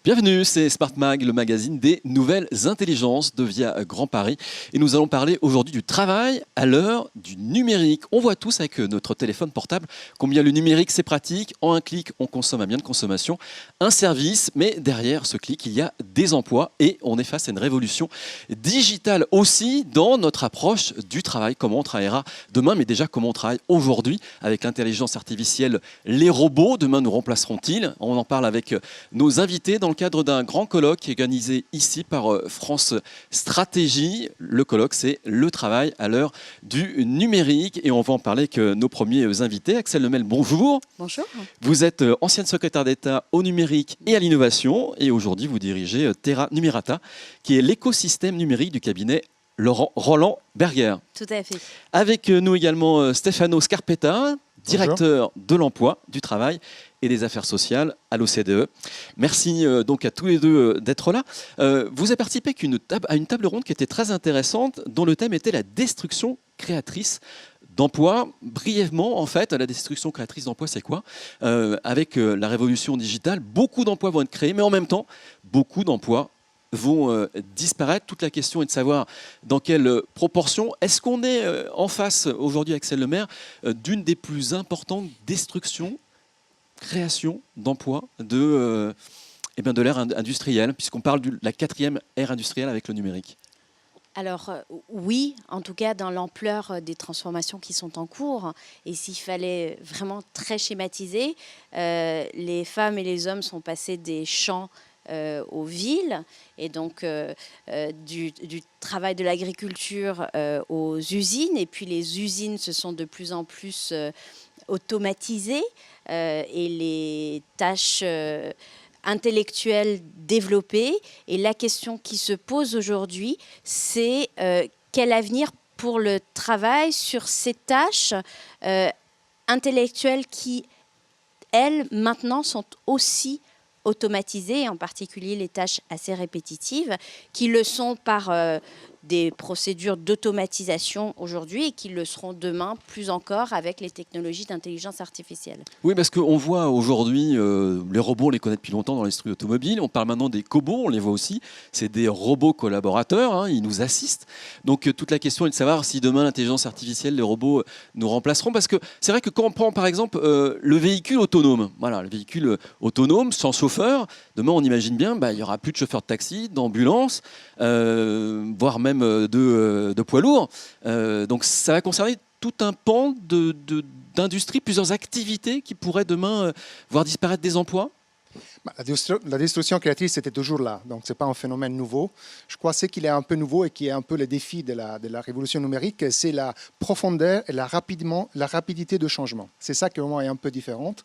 Bienvenue, c'est Smart Mag, le magazine des nouvelles intelligences de Via Grand Paris. Et nous allons parler aujourd'hui du travail à l'heure du numérique. On voit tous avec notre téléphone portable combien le numérique c'est pratique. En un clic, on consomme un bien de consommation, un service. Mais derrière ce clic, il y a des emplois et on est face à une révolution digitale aussi dans notre approche du travail. Comment on travaillera demain, mais déjà comment on travaille aujourd'hui avec l'intelligence artificielle. Les robots, demain nous remplaceront-ils? On en parle avec nos invités dans le cadre d'un grand colloque organisé ici par France Stratégie. Le colloque, c'est le travail à l'heure du numérique. Et on va en parler avec nos premiers invités. Axel Lemel, bonjour. Bonjour. Vous êtes ancienne secrétaire d'État au numérique et à l'innovation. Et aujourd'hui, vous dirigez Terra Numerata, qui est l'écosystème numérique du cabinet Roland Berger. Tout à fait. Avec nous également Stefano Scarpetta, directeur de l'emploi, du travail et des affaires sociales à l'OCDE. Merci donc à tous les deux d'être là. Vous avez participé à une table ronde qui était très intéressante, dont le thème était la destruction créatrice d'emplois. Brièvement, en fait, la destruction créatrice d'emplois, c'est quoi? Avec la révolution digitale, beaucoup d'emplois vont être créés, mais en même temps, beaucoup d'emplois vont disparaître. Toute la question est de savoir dans quelle proportion. Est-ce qu'on est en face aujourd'hui, Axel Lemaire, d'une des plus importantes destructions, création d'emplois de l'ère industrielle, puisqu'on parle de la 4e ère industrielle avec le numérique? Alors oui, en tout cas dans l'ampleur des transformations qui sont en cours. Et s'il fallait vraiment très schématiser, les femmes et les hommes sont passés des champs aux villes, et donc du travail de l'agriculture aux usines, et puis les usines se sont de plus en plus automatisées, et les tâches intellectuelles développées. Et la question qui se pose aujourd'hui, c'est quel avenir pour le travail sur ces tâches intellectuelles qui, elles, maintenant, sont aussi automatisées, en particulier les tâches assez répétitives, qui le sont par des procédures d'automatisation aujourd'hui et qui le seront demain plus encore avec les technologies d'intelligence artificielle. Oui, parce qu'on voit aujourd'hui, les robots, on les connaît depuis longtemps dans l'industrie automobile. On parle maintenant des cobots, on les voit aussi. C'est des robots collaborateurs, hein, ils nous assistent. Donc toute la question est de savoir si demain l'intelligence artificielle, les robots nous remplaceront. Parce que c'est vrai que quand on prend par exemple le véhicule autonome, voilà, le véhicule autonome sans chauffeur, demain on imagine bien, il n'y aura plus de chauffeur de taxi, d'ambulance, voire même de poids lourds. Donc ça va concerner tout un pan d'industrie, plusieurs activités qui pourraient demain voir disparaître des emplois. La destruction créatrice c'était toujours là, donc ce n'est pas un phénomène nouveau. Je crois que ce qui est un peu nouveau et qui est un peu le défi de la révolution numérique, c'est la profondeur et la rapidité de changement. C'est ça qui vraiment est un peu différente.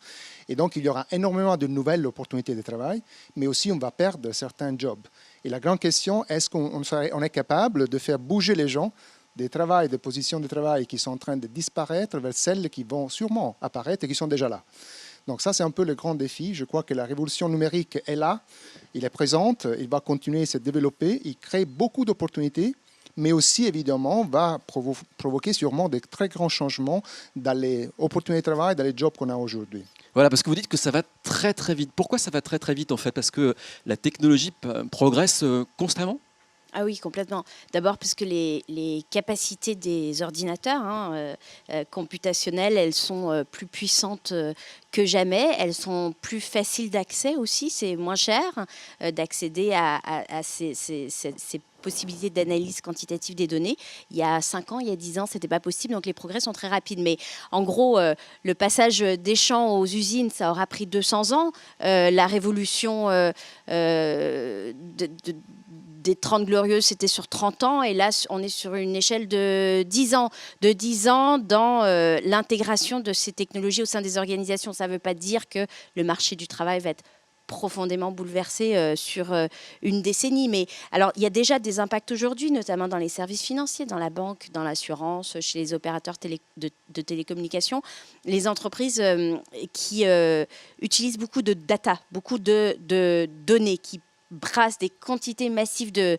Et donc il y aura énormément de nouvelles opportunités de travail, mais aussi on va perdre certains jobs. Et la grande question, est-ce qu'on est capable de faire bouger les gens des positions de travail qui sont en train de disparaître vers celles qui vont sûrement apparaître et qui sont déjà là. Donc ça, c'est un peu le grand défi. Je crois que la révolution numérique est là, il est présente, il va continuer à se développer, il crée beaucoup d'opportunités, mais aussi, évidemment, va provoquer sûrement des très grands changements dans les opportunités de travail, dans les jobs qu'on a aujourd'hui. Voilà, parce que vous dites que ça va très très vite. Pourquoi ça va très très vite en fait? Parce que la technologie progresse constamment? Ah oui, complètement. D'abord parce que les capacités des ordinateurs computationnels, elles sont plus puissantes que jamais. Elles sont plus faciles d'accès aussi. C'est moins cher d'accéder à ces possibilités d'analyse quantitative des données. Il y a 5 ans, il y a 10 ans, ce n'était pas possible. Donc les progrès sont très rapides. Mais en gros, le passage des champs aux usines, ça aura pris 200 ans. La révolution des 30 glorieuses, c'était sur 30 ans. Et là, on est sur une échelle de 10 ans. De 10 ans dans l'intégration de ces technologies au sein des organisations. Ça ne veut pas dire que le marché du travail va être profondément bouleversé sur une décennie. Mais alors, il y a déjà des impacts aujourd'hui, notamment dans les services financiers, dans la banque, dans l'assurance, chez les opérateurs de télécommunications. Les entreprises qui utilisent beaucoup de data, beaucoup de données, qui brassent des quantités massives de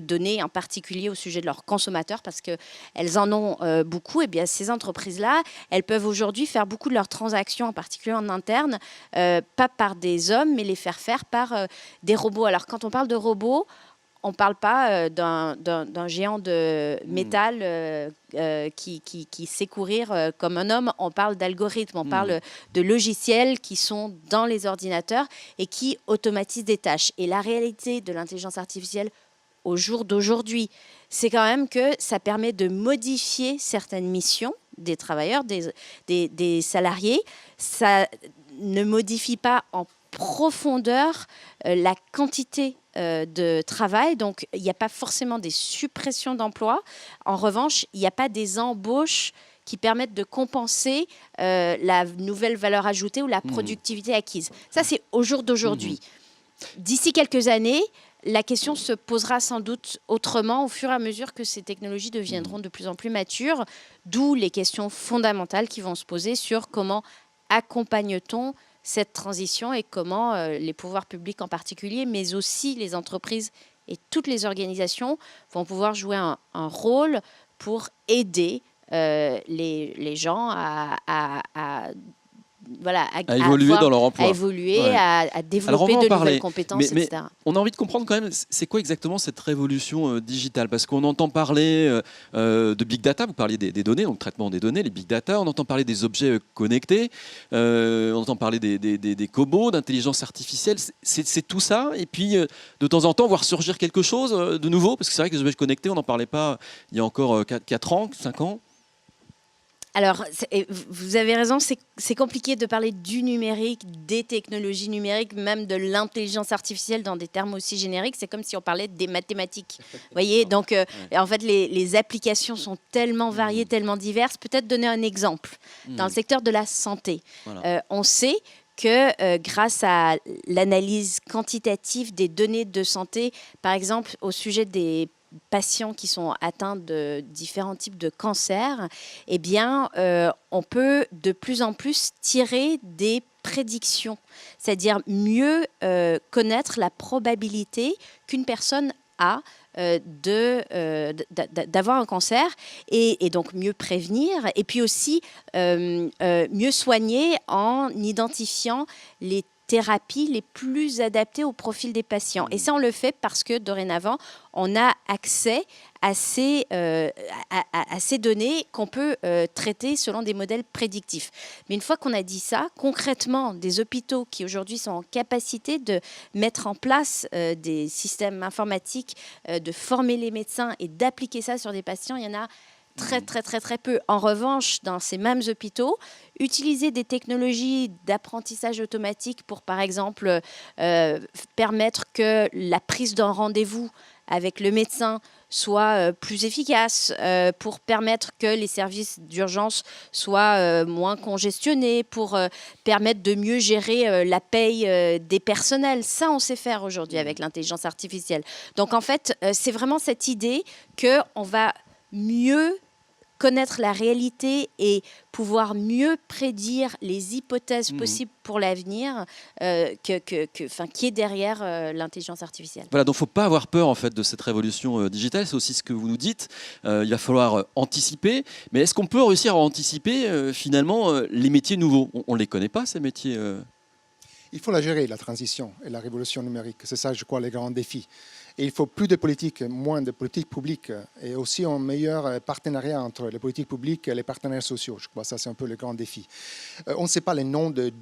données, en particulier au sujet de leurs consommateurs, parce qu'elles en ont beaucoup. Et bien, ces entreprises-là, elles peuvent aujourd'hui faire beaucoup de leurs transactions, en particulier en interne, pas par des hommes, mais les faire par des robots. Alors, quand on parle de robots, on ne parle pas d'un géant de métal qui sait courir comme un homme. On parle d'algorithmes, on parle de logiciels qui sont dans les ordinateurs et qui automatisent des tâches. Et la réalité de l'intelligence artificielle au jour d'aujourd'hui, c'est quand même que ça permet de modifier certaines missions des travailleurs, des salariés. Ça ne modifie pas en profondeur la quantité de travail. Donc, il n'y a pas forcément des suppressions d'emplois. En revanche, il n'y a pas des embauches qui permettent de compenser la nouvelle valeur ajoutée ou la productivité acquise. Ça, c'est au jour d'aujourd'hui. D'ici quelques années, la question se posera sans doute autrement au fur et à mesure que ces technologies deviendront de plus en plus matures, d'où les questions fondamentales qui vont se poser sur comment accompagne-t-on cette transition et comment les pouvoirs publics en particulier, mais aussi les entreprises et toutes les organisations vont pouvoir jouer un rôle pour aider les gens à évoluer dans leur emploi. À évoluer, à développer de nouvelles compétences, etc. On a envie de comprendre quand même, c'est quoi exactement cette révolution digitale? Parce qu'on entend parler de big data, vous parliez des données, donc traitement des données, les big data, on entend parler des objets connectés, on entend parler des cobots, d'intelligence artificielle, c'est tout ça. Et puis, de temps en temps, voir surgir quelque chose de nouveau, parce que c'est vrai que les objets connectés, on n'en parlait pas il y a encore 4 ans, 5 ans. Alors, vous avez raison, c'est compliqué de parler du numérique, des technologies numériques, même de l'intelligence artificielle dans des termes aussi génériques. C'est comme si on parlait des mathématiques. Vous voyez, donc en fait, les applications sont tellement variées, tellement diverses. Peut-être donner un exemple. Dans le secteur de la santé, on sait que grâce à l'analyse quantitative des données de santé, par exemple au sujet des patients qui sont atteints de différents types de cancers, eh bien, on peut de plus en plus tirer des prédictions, c'est-à-dire mieux connaître la probabilité qu'une personne a d'avoir un cancer et donc mieux prévenir et puis aussi mieux soigner en identifiant les thérapies les plus adaptées au profil des patients. Et ça, on le fait parce que dorénavant, on a accès à ces données qu'on peut traiter selon des modèles prédictifs. Mais une fois qu'on a dit ça, concrètement, des hôpitaux qui aujourd'hui sont en capacité de mettre en place des systèmes informatiques, de former les médecins et d'appliquer ça sur des patients, il y en a très peu. En revanche, dans ces mêmes hôpitaux, utiliser des technologies d'apprentissage automatique pour, par exemple, permettre que la prise d'un rendez-vous avec le médecin soit plus efficace, pour permettre que les services d'urgence soient moins congestionnés, pour permettre de mieux gérer la paye des personnels. Ça, on sait faire aujourd'hui avec l'intelligence artificielle. Donc, en fait, c'est vraiment cette idée qu'on va mieux connaître la réalité et pouvoir mieux prédire les hypothèses possibles pour l'avenir qui est derrière l'intelligence artificielle. Voilà, donc il ne faut pas avoir peur en fait, de cette révolution digitale, c'est aussi ce que vous nous dites. Il va falloir anticiper, mais est-ce qu'on peut réussir à anticiper finalement les métiers nouveaux? On ne les connaît pas, ces métiers Il faut la gérer, la transition et la révolution numérique. C'est ça, je crois, les grands défis. Et il faut plus de politique, moins de politique publique et aussi un meilleur partenariat entre les politiques publiques et les partenaires sociaux. Je crois que ça, c'est un peu le grand défi. On ne sait pas les noms de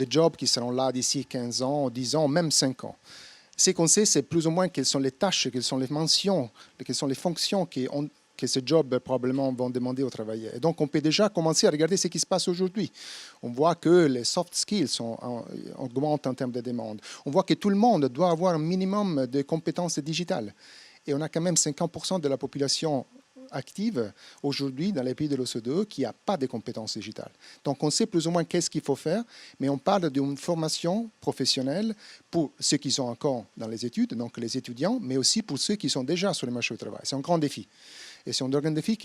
jobs qui seront là d'ici 15 ans, 10 ans, même 5 ans. Ce qu'on sait, c'est plus ou moins quelles sont les tâches, quelles sont les mentions, quelles sont les fonctions que ce job probablement vont demander aux travailleurs. Et donc, on peut déjà commencer à regarder ce qui se passe aujourd'hui. On voit que les soft skills augmentent en termes de demande. On voit que tout le monde doit avoir un minimum de compétences digitales. Et on a quand même 50% de la population active aujourd'hui dans les pays de l'OCDE qui n'a pas de compétences digitales. Donc, on sait plus ou moins qu'est-ce qu'il faut faire, mais on parle d'une formation professionnelle pour ceux qui sont encore dans les études, donc les étudiants, mais aussi pour ceux qui sont déjà sur le marché du travail. C'est un grand défi. Et c'est un grand défi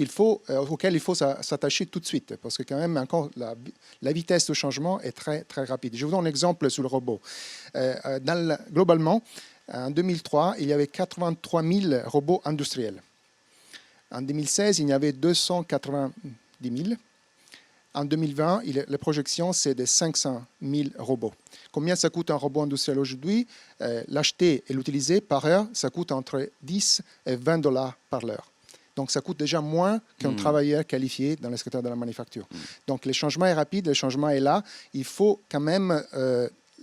auquel il faut s'attacher tout de suite, parce que quand même, encore, la vitesse de changement est très, très rapide. Je vous donne un exemple sur le robot. Globalement, en 2003, il y avait 83 000 robots industriels. En 2016, il y avait 290 000. En 2020, la projection, c'est de 500 000 robots. Combien ça coûte un robot industriel aujourd'hui? L'acheter et l'utiliser par heure, ça coûte entre 10 et 20 $ par l'heure. Donc, ça coûte déjà moins qu'un travailleur qualifié dans le secteur de la manufacture. Donc, le changement est rapide, le changement est là. Il faut quand même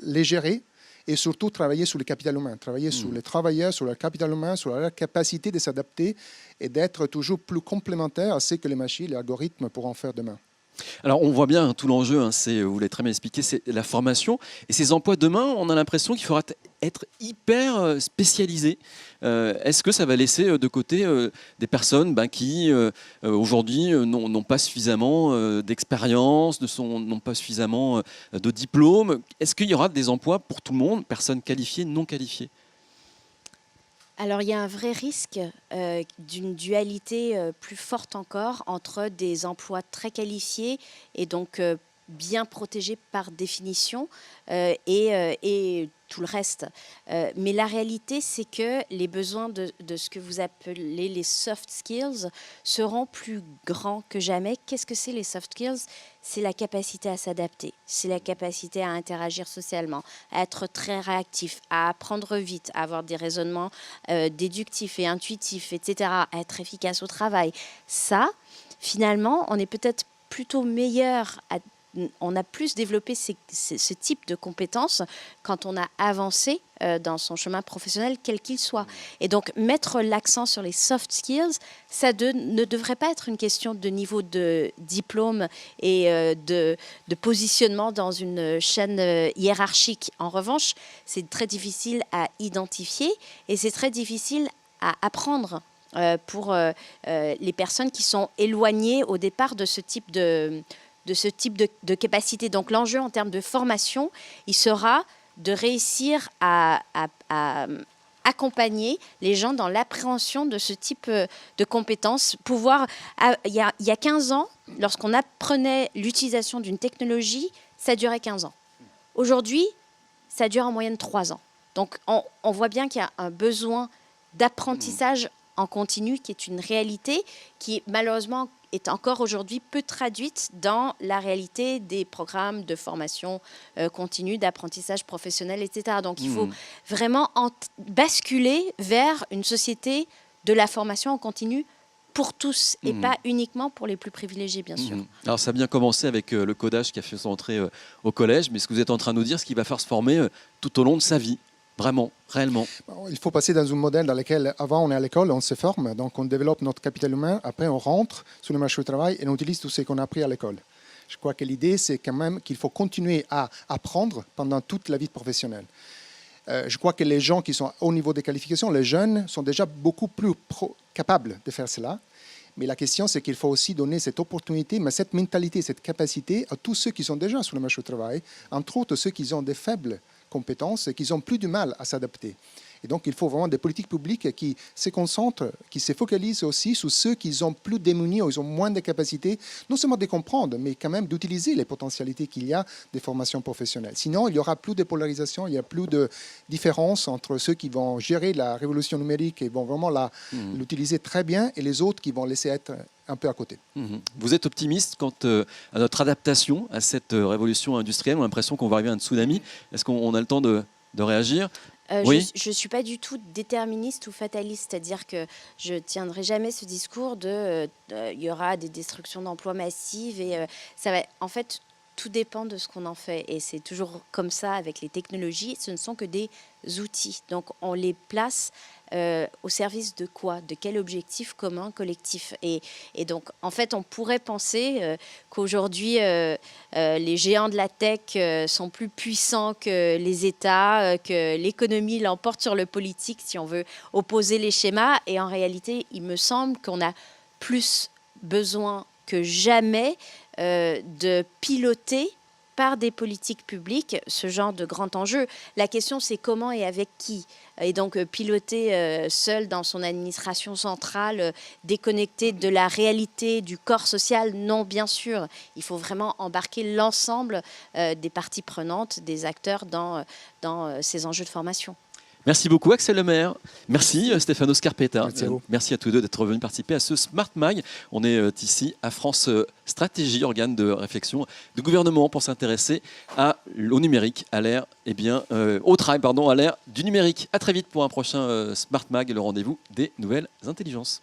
les gérer et surtout travailler sur le capital humain, travailler sur les travailleurs, sur leur capital humain, sur leur capacité de s'adapter et d'être toujours plus complémentaire à ce que les machines, les algorithmes pourront faire demain. Alors, on voit bien tout l'enjeu, hein, vous l'avez très bien expliqué, c'est la formation. Et ces emplois demain, on a l'impression qu'il faudra être hyper spécialisé. Est-ce que ça va laisser de côté des personnes qui, aujourd'hui, n'ont pas suffisamment d'expérience, n'ont pas suffisamment de diplôme? Est-ce qu'il y aura des emplois pour tout le monde, personnes qualifiées, non qualifiées? Alors, il y a un vrai risque d'une dualité plus forte encore entre des emplois très qualifiés et donc bien protégés par définition et tout le reste. Mais la réalité, c'est que les besoins de ce que vous appelez les soft skills seront plus grands que jamais. Qu'est-ce que c'est les soft skills? C'est la capacité à s'adapter, c'est la capacité à interagir socialement, à être très réactif, à apprendre vite, à avoir des raisonnements déductifs et intuitifs, etc., à être efficace au travail. Ça, finalement, on est peut-être plutôt meilleur on a plus développé ce type de compétences quand on a avancé dans son chemin professionnel, quel qu'il soit. Et donc, mettre l'accent sur les soft skills, ça ne devrait pas être une question de niveau de diplôme et de positionnement dans une chaîne hiérarchique. En revanche, c'est très difficile à identifier et c'est très difficile à apprendre pour les personnes qui sont éloignées au départ de ce type de capacité. Donc l'enjeu en termes de formation, il sera de réussir à accompagner les gens dans l'appréhension de ce type de compétences. Il y a 15 ans, lorsqu'on apprenait l'utilisation d'une technologie, ça durait 15 ans. Aujourd'hui, ça dure en moyenne 3 ans. Donc on voit bien qu'il y a un besoin d'apprentissage en continu qui est une réalité qui malheureusement est encore aujourd'hui peu traduite dans la réalité des programmes de formation continue, d'apprentissage professionnel, etc. Donc il faut vraiment basculer vers une société de la formation en continu pour tous et pas uniquement pour les plus privilégiés, bien sûr. Alors ça a bien commencé avec le codage qui a fait son entrée au collège, mais ce que vous êtes en train de nous dire, c'est qu'il va falloir se former tout au long de sa vie. Vraiment, réellement. Il faut passer dans un modèle dans lequel, avant, on est à l'école, on se forme, donc on développe notre capital humain, après on rentre sur le marché du travail et on utilise tout ce qu'on a appris à l'école. Je crois que l'idée, c'est quand même qu'il faut continuer à apprendre pendant toute la vie professionnelle. Je crois que les gens qui sont au niveau des qualifications, les jeunes, sont déjà beaucoup plus capables de faire cela. Mais la question, c'est qu'il faut aussi donner cette opportunité, mais cette mentalité, cette capacité à tous ceux qui sont déjà sur le marché du travail, entre autres ceux qui ont des faibles compétences et qui ont plus de mal à s'adapter. Et donc, il faut vraiment des politiques publiques qui se concentrent, qui se focalisent aussi sur ceux qui sont plus démunis ou ils ont moins de capacités, non seulement de comprendre, mais quand même d'utiliser les potentialités qu'il y a des formations professionnelles. Sinon, il n'y aura plus de polarisation, il n'y a plus de différence entre ceux qui vont gérer la révolution numérique et vont vraiment l'utiliser très bien et les autres qui vont laisser être un peu à côté. Vous êtes optimiste quant à notre adaptation à cette révolution industrielle? On a l'impression qu'on va arriver à un tsunami. Est-ce qu'on a le temps de réagir? Oui. Je ne suis pas du tout déterministe ou fataliste, c'est-à-dire que je ne tiendrai jamais ce discours de il y aura des destructions d'emplois massives et ça va. En fait, tout dépend de ce qu'on en fait et c'est toujours comme ça avec les technologies, ce ne sont que des outils. Donc on les place au service de quoi? De quel objectif commun, collectif? Et donc, en fait, on pourrait penser qu'aujourd'hui, les géants de la tech sont plus puissants que les États, que l'économie l'emporte sur le politique, si on veut opposer les schémas. Et en réalité, il me semble qu'on a plus besoin que jamais de piloter par des politiques publiques ce genre de grand enjeu. La question, c'est comment et avec qui. Et donc, piloter seul dans son administration centrale, déconnecté de la réalité du corps social, non, bien sûr. Il faut vraiment embarquer l'ensemble des parties prenantes, des acteurs dans ces enjeux de formation. Merci beaucoup Axel Lemaire. Merci Stefano Scarpetta. Merci à vous. Merci à tous deux d'être venus participer à ce Smart Mag. On est ici à France Stratégie, organe de réflexion du gouvernement pour s'intéresser au numérique, à l'ère, au travail, à l'ère du numérique. À très vite pour un prochain Smart Mag, le rendez-vous des nouvelles intelligences.